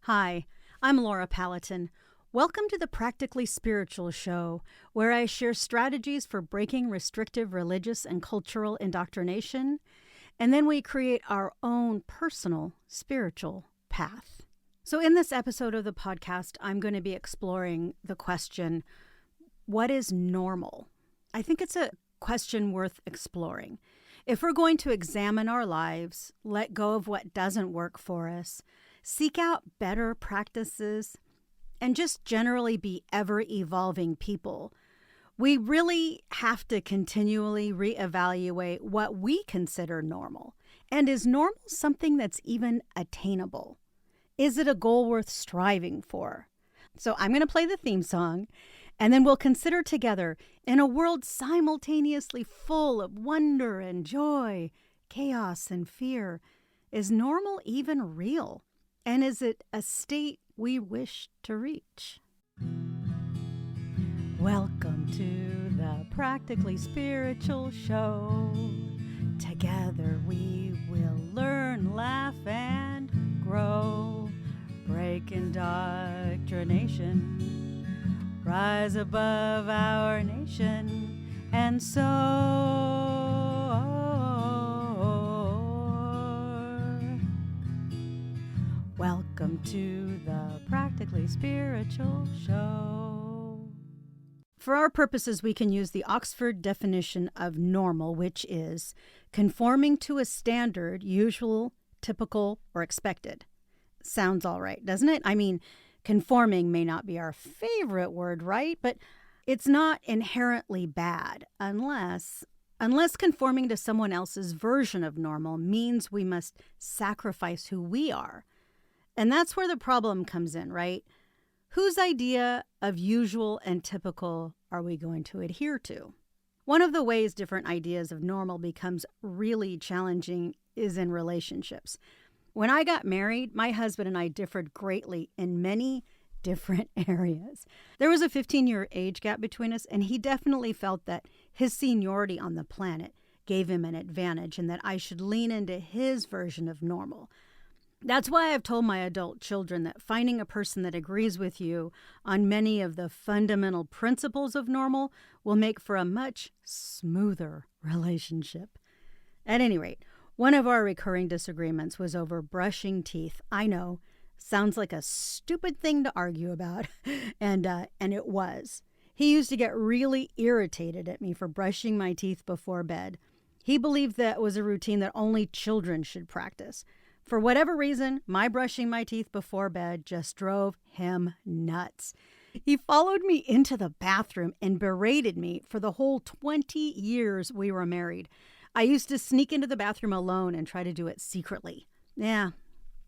Hi, I'm Laura Paladin. Welcome to the Practically Spiritual Show, where I share strategies for breaking restrictive religious and cultural indoctrination, and then we create our own personal spiritual path. So in this episode of the podcast, I'm going to be exploring the question, what is normal? I think it's a question worth exploring. If we're going to examine our lives, let go of what doesn't work for us, seek out better practices, and just generally be ever-evolving people, we really have to continually reevaluate what we consider normal. And is normal something that's even attainable? Is it a goal worth striving for? So I'm going to play the theme song, and then we'll consider together, in a world simultaneously full of wonder and joy, chaos and fear, is normal even real? And is it a state we wish to reach? Welcome to the Practically Spiritual Show. Together we will learn, laugh, and grow. Break indoctrination, rise above our nation, and soar. Welcome to the Practically Spiritual Show. For our purposes, we can use the Oxford definition of normal, which is conforming to a standard, usual, typical, or expected. Sounds all right, doesn't it? I mean, conforming may not be our favorite word, right? But it's not inherently bad unless conforming to someone else's version of normal means we must sacrifice who we are. And that's where the problem comes in, right? Whose idea of usual and typical are we going to adhere to? One of the ways different ideas of normal becomes really challenging is in relationships. When I got married, my husband and I differed greatly in many different areas. There was a 15-year age gap between us, and he definitely felt that his seniority on the planet gave him an advantage and that I should lean into his version of normal. That's why I've told my adult children that finding a person that agrees with you on many of the fundamental principles of normal will make for a much smoother relationship. At any rate, one of our recurring disagreements was over brushing teeth. I know, sounds like a stupid thing to argue about, and it was. He used to get really irritated at me for brushing my teeth before bed. He believed that was a routine that only children should practice. For whatever reason, my brushing my teeth before bed just drove him nuts. He followed me into the bathroom and berated me for the whole 20 years we were married. I used to sneak into the bathroom alone and try to do it secretly. Yeah,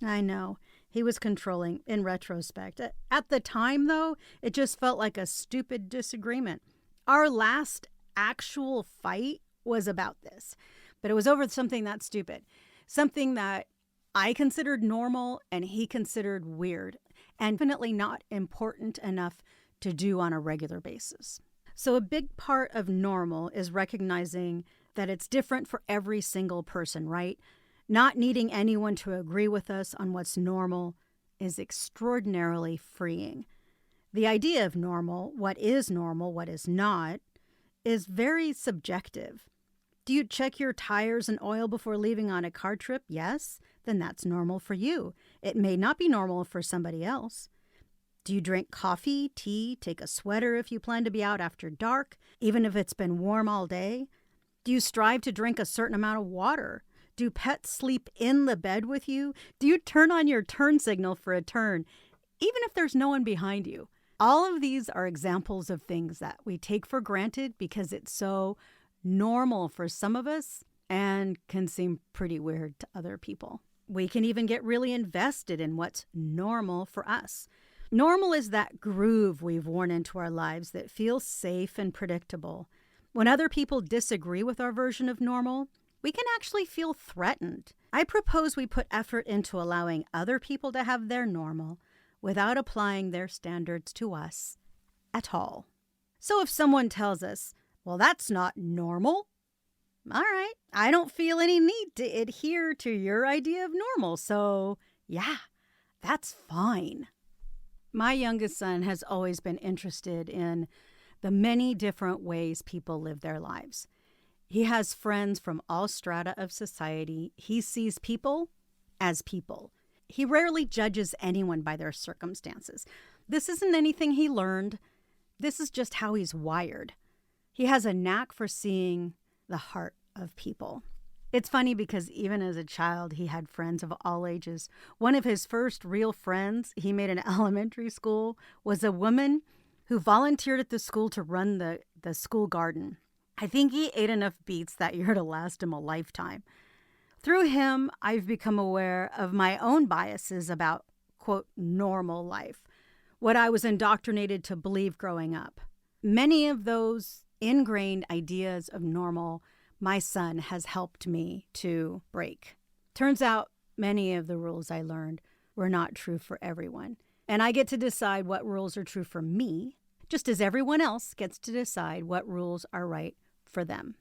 I know. He was controlling in retrospect. At the time, though, it just felt like a stupid disagreement. Our last actual fight was about this, but it was over something that stupid. Something that I considered normal and he considered weird, and definitely not important enough to do on a regular basis. So a big part of normal is recognizing that it's different for every single person, right? Not needing anyone to agree with us on what's normal is extraordinarily freeing. The idea of normal, what is not, is very subjective. Do you check your tires and oil before leaving on a car trip? Yes, then that's normal for you. It may not be normal for somebody else. Do you drink coffee, tea, take a sweater if you plan to be out after dark, even if it's been warm all day? Do you strive to drink a certain amount of water? Do pets sleep in the bed with you? Do you turn on your turn signal for a turn, even if there's no one behind you? All of these are examples of things that we take for granted because it's so normal for some of us and can seem pretty weird to other people. We can even get really invested in what's normal for us. Normal is that groove we've worn into our lives that feels safe and predictable. When other people disagree with our version of normal, we can actually feel threatened. I propose we put effort into allowing other people to have their normal without applying their standards to us at all. So if someone tells us, well, that's not normal, all right, I don't feel any need to adhere to your idea of normal. So yeah, that's fine. My youngest son has always been interested in the many different ways people live their lives. He has friends from all strata of society. He sees people as people. He rarely judges anyone by their circumstances. This isn't anything he learned. This is just how he's wired. He has a knack for seeing the heart of people. It's funny because even as a child, he had friends of all ages. One of his first real friends he made in elementary school was a woman who volunteered at the school to run the school garden. I think he ate enough beets that year to last him a lifetime. Through him, I've become aware of my own biases about, quote, normal life, what I was indoctrinated to believe growing up. Many of those ingrained ideas of normal, my son has helped me to break. Turns out many of the rules I learned were not true for everyone. And I get to decide what rules are true for me, just as everyone else gets to decide what rules are right for them.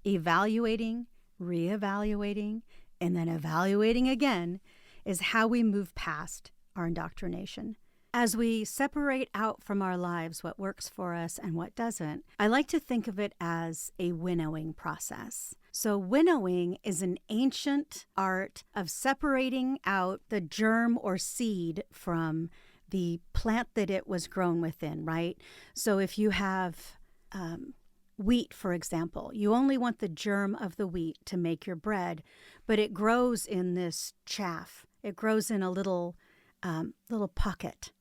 Evaluating, reevaluating, and then evaluating again is how we move past our indoctrination. As we separate out from our lives what works for us and what doesn't, I like to think of it as a winnowing process. So winnowing is an ancient art of separating out the germ or seed from the plant that it was grown within, right? So if you have wheat, for example, you only want the germ of the wheat to make your bread, but it grows in this chaff. It grows in a little pocket.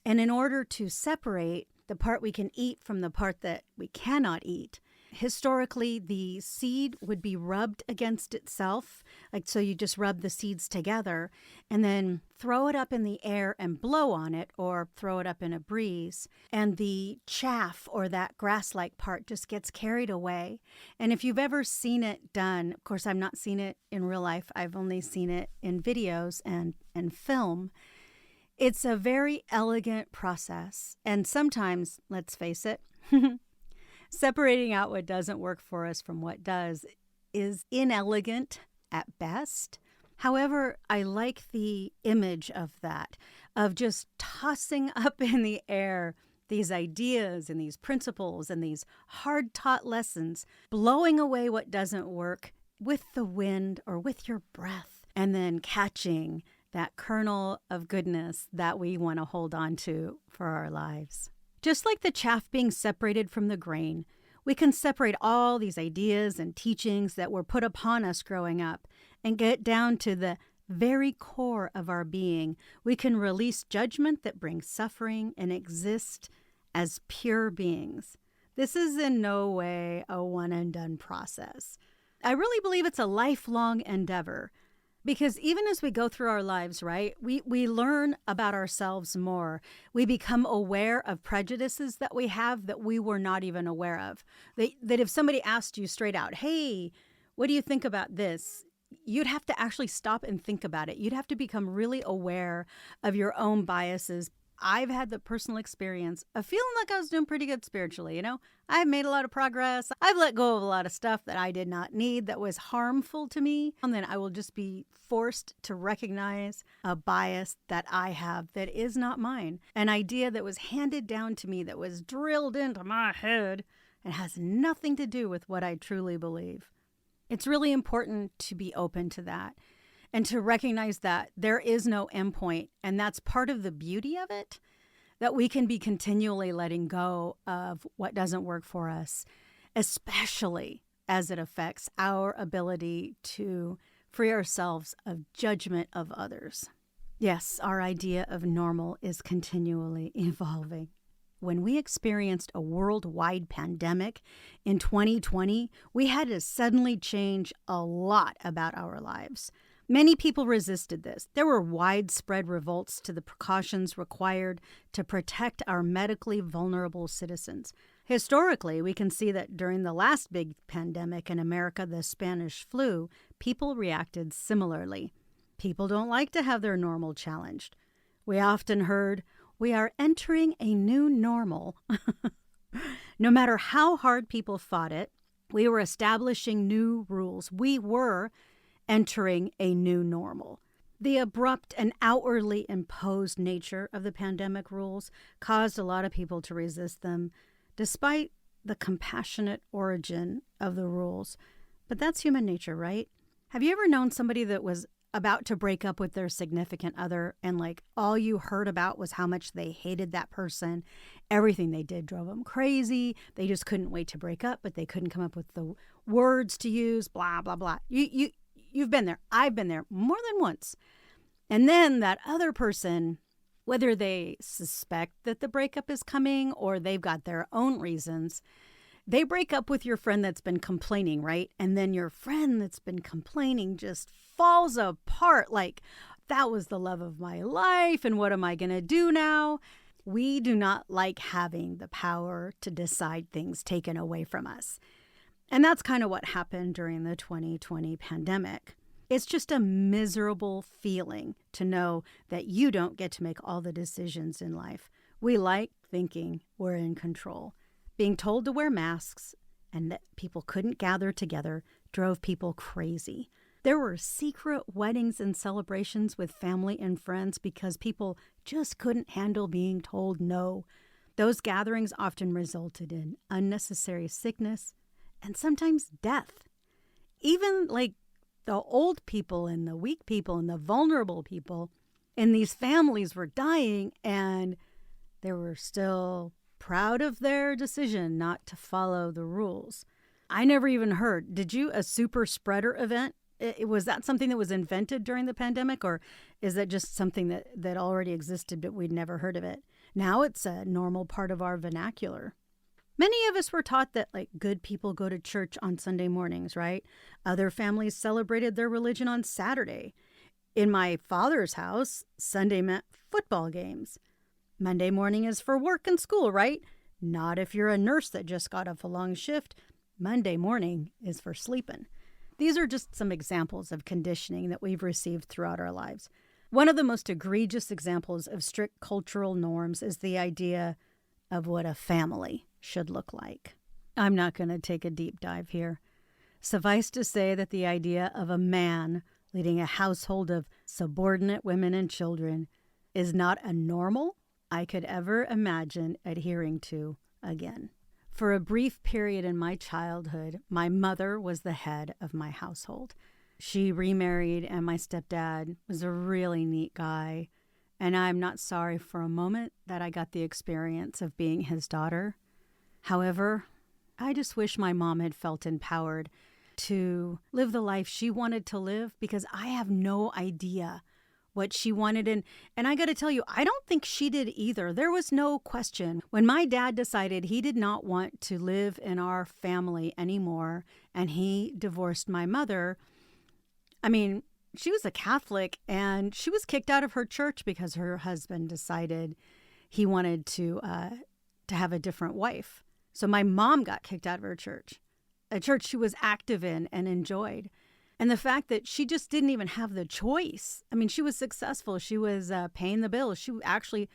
And in order to separate the part we can eat from the part that we cannot eat, historically, the seed would be rubbed against itself. So you just rub the seeds together and then throw it up in the air and blow on it or throw it up in a breeze. And the chaff or that grass-like part just gets carried away. And if you've ever seen it done, of course, I've not seen it in real life. I've only seen it in videos and film. It's a very elegant process. And sometimes, let's face it, separating out what doesn't work for us from what does is inelegant at best. However, I like the image of that, of just tossing up in the air these ideas and these principles and these hard-taught lessons, blowing away what doesn't work with the wind or with your breath, and then catching that kernel of goodness that we want to hold on to for our lives. Just like the chaff being separated from the grain, we can separate all these ideas and teachings that were put upon us growing up and get down to the very core of our being. We can release judgment that brings suffering and exist as pure beings. This is in no way a one-and-done process. I really believe it's a lifelong endeavor. Because even as we go through our lives, right, we learn about ourselves more. We become aware of prejudices that we have that we were not even aware of. That if somebody asked you straight out, hey, what do you think about this? You'd have to actually stop and think about it. You'd have to become really aware of your own biases. I've had the personal experience of feeling like I was doing pretty good spiritually, I've made a lot of progress. I've let go of a lot of stuff that I did not need that was harmful to me. And then I will just be forced to recognize a bias that I have that is not mine. An idea that was handed down to me that was drilled into my head and has nothing to do with what I truly believe. It's really important to be open to that. And to recognize that there is no endpoint, and that's part of the beauty of it, that we can be continually letting go of what doesn't work for us, especially as it affects our ability to free ourselves of judgment of others. Yes, our idea of normal is continually evolving. When we experienced a worldwide pandemic in 2020, we had to suddenly change a lot about our lives. Many people resisted this. There were widespread revolts to the precautions required to protect our medically vulnerable citizens. Historically, we can see that during the last big pandemic in America, the Spanish flu, people reacted similarly. People don't like to have their normal challenged. We often heard, "We are entering a new normal." No matter how hard people fought it, we were establishing new rules. We were entering a new normal. The abrupt and outwardly imposed nature of the pandemic rules caused a lot of people to resist them, despite the compassionate origin of the rules. But that's human nature, right? Have you ever known somebody that was about to break up with their significant other and all you heard about was how much they hated that person? Everything they did drove them crazy. They just couldn't wait to break up, but they couldn't come up with the words to use, blah, blah, blah. You've been there. I've been there more than once. And then that other person, whether they suspect that the breakup is coming or they've got their own reasons, they break up with your friend that's been complaining, right? And then your friend that's been complaining just falls apart that was the love of my life, and what am I going to do now? We do not like having the power to decide things taken away from us. And that's kind of what happened during the 2020 pandemic. It's just a miserable feeling to know that you don't get to make all the decisions in life. We like thinking we're in control. Being told to wear masks and that people couldn't gather together drove people crazy. There were secret weddings and celebrations with family and friends because people just couldn't handle being told no. Those gatherings often resulted in unnecessary sickness and sometimes death. Even the old people and the weak people and the vulnerable people in these families were dying, and they were still proud of their decision not to follow the rules. I never even heard. Did you? A super spreader event? Was that something that was invented during the pandemic, or is that just something that already existed but we'd never heard of it? Now it's a normal part of our vernacular. Many of us were taught that good people go to church on Sunday mornings, right? Other families celebrated their religion on Saturday. In my father's house, Sunday meant football games. Monday morning is for work and school, right? Not if you're a nurse that just got off a long shift. Monday morning is for sleeping. These are just some examples of conditioning that we've received throughout our lives. One of the most egregious examples of strict cultural norms is the idea of what a family should look like. I'm not going to take a deep dive here. Suffice to say that the idea of a man leading a household of subordinate women and children is not a normal I could ever imagine adhering to again. For a brief period in my childhood, my mother was the head of my household. She remarried, and my stepdad was a really neat guy. And I'm not sorry for a moment that I got the experience of being his daughter. However, I just wish my mom had felt empowered to live the life she wanted to live, because I have no idea what she wanted. And I got to tell you, I don't think she did either. There was no question. When my dad decided he did not want to live in our family anymore and he divorced my mother, she was a Catholic and she was kicked out of her church because her husband decided he wanted to have a different wife. So my mom got kicked out of her church, a church she was active in and enjoyed. And the fact that she just didn't even have the choice. She was successful. She was paying the bills. She actually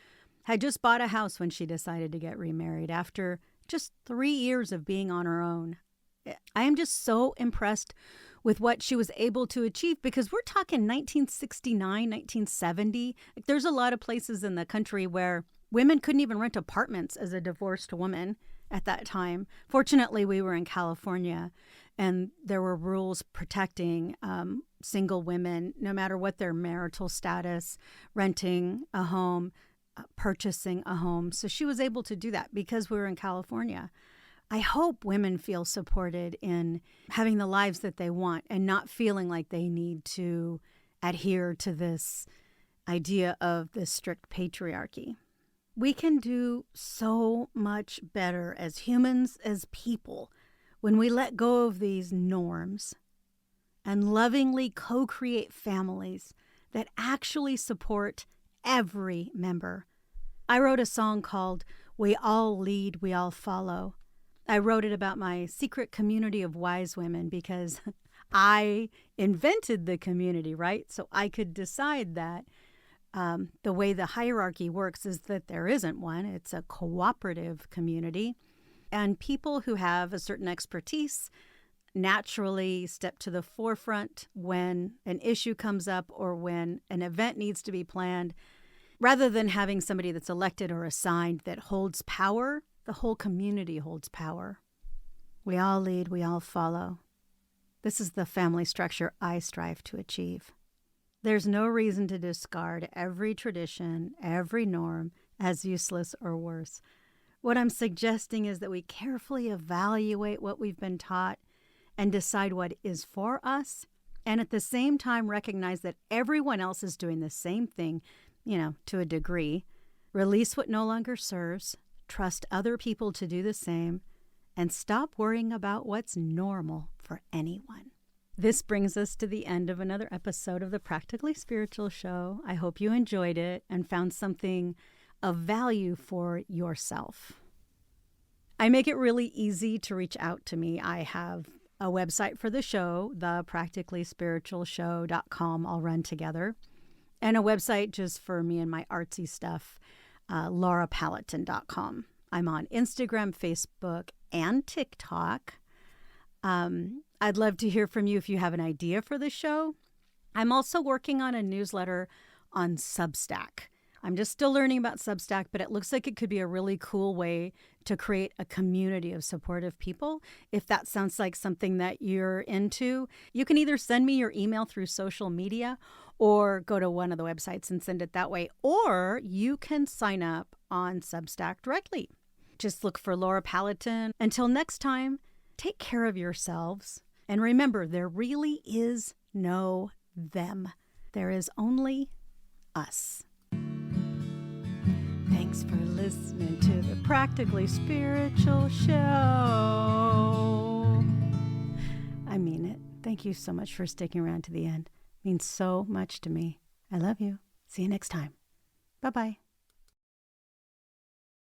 had just bought a house when she decided to get remarried after just 3 years of being on her own. I am just so impressed with what she was able to achieve, because we're talking 1969, 1970. There's a lot of places in the country where women couldn't even rent apartments as a divorced woman at that time. Fortunately, we were in California, and there were rules protecting single women, no matter what their marital status, renting a home, purchasing a home. So she was able to do that because we were in California. I hope women feel supported in having the lives that they want and not feeling like they need to adhere to this idea of this strict patriarchy. We can do so much better as humans, as people, when we let go of these norms and lovingly co-create families that actually support every member. I wrote a song called "We All Lead, We All Follow." I wrote it about my secret community of wise women because I invented the community, right? So I could decide that the way the hierarchy works is that there isn't one. It's a cooperative community. And people who have a certain expertise naturally step to the forefront when an issue comes up or when an event needs to be planned. Rather than having somebody that's elected or assigned that holds power, the whole community holds power. We all lead, we all follow. This is the family structure I strive to achieve. There's no reason to discard every tradition, every norm as useless or worse. What I'm suggesting is that we carefully evaluate what we've been taught and decide what is for us, and at the same time recognize that everyone else is doing the same thing, to a degree. Release what no longer serves, trust other people to do the same, and stop worrying about what's normal for anyone. This brings us to the end of another episode of the Practically Spiritual Show. I hope you enjoyed it and found something of value for yourself. I make it really easy to reach out to me. I have a website for the show, thepracticallyspiritualshow.com, all run together, and a website just for me and my artsy stuff, laurapallatin.com. I'm on Instagram, Facebook, and TikTok. I'd love to hear from you if you have an idea for the show. I'm also working on a newsletter on Substack. I'm just still learning about Substack, but it looks like it could be a really cool way to create a community of supportive people. If that sounds like something that you're into, you can either send me your email through social media or go to one of the websites and send it that way, or you can sign up on Substack directly. Just look for Laura Pallatin. Until next time, take care of yourselves. And remember, there really is no them. There is only us. Thanks for listening to the Practically Spiritual Show. I mean it. Thank you so much for sticking around to the end. It means so much to me. I love you. See you next time. Bye-bye.